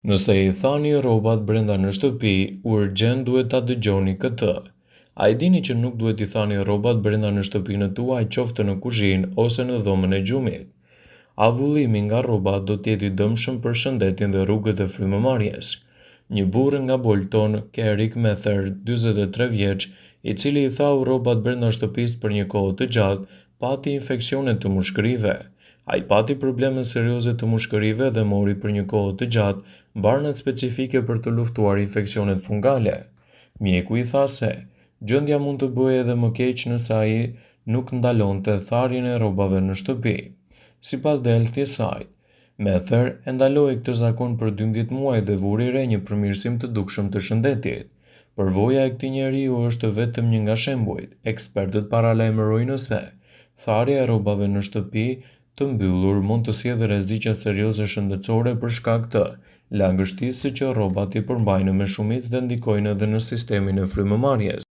Nëse i thani rrobat brenda në shtëpi, urgjent duhet ta dëgjoni këtë. A i dini që nuk duhet i thani rrobat brenda në shtëpinë tuaj, qoftë në kuzhinë ose në dhomën e gjumit? Avullimi nga rrobat do të jetë i dëmshëm për shëndetin dhe rrugët e frymëmarrjes. Një burrë nga Bolton, Kerik Mather, 43 vjeç, i cili i thau rrobat brenda shtëpisë për një kohë të gjatë, pati infeksione të mushkërive. Ai pati probleme serioze të mushkërive dhe mori për një kohë të gjatë barnat specifike për të luftuar infeksionet fungale. Mjeku i tha se gjendja mund të bëhej edhe më keq nëse ai nuk ndalonte tharjen e rrobave në shtëpi. Sipas djaltit të saj, Mather e ndaloi këtë zakon për 12 muaj dhe vuri re një përmirësim të dukshëm të shëndetit. Përvoja e këtij njeriu është vetëm një nga shembujt. Ekspertët paralajmërojnë se tharja e rrobave në shtëpi të mbyllur mund të sjellë rreziqe serioze shëndetësore për shkak të lagështisë që rrobat i përmbajnë me shumicë dhe ndikojnë edhe në sistemin e frymëmarrjes.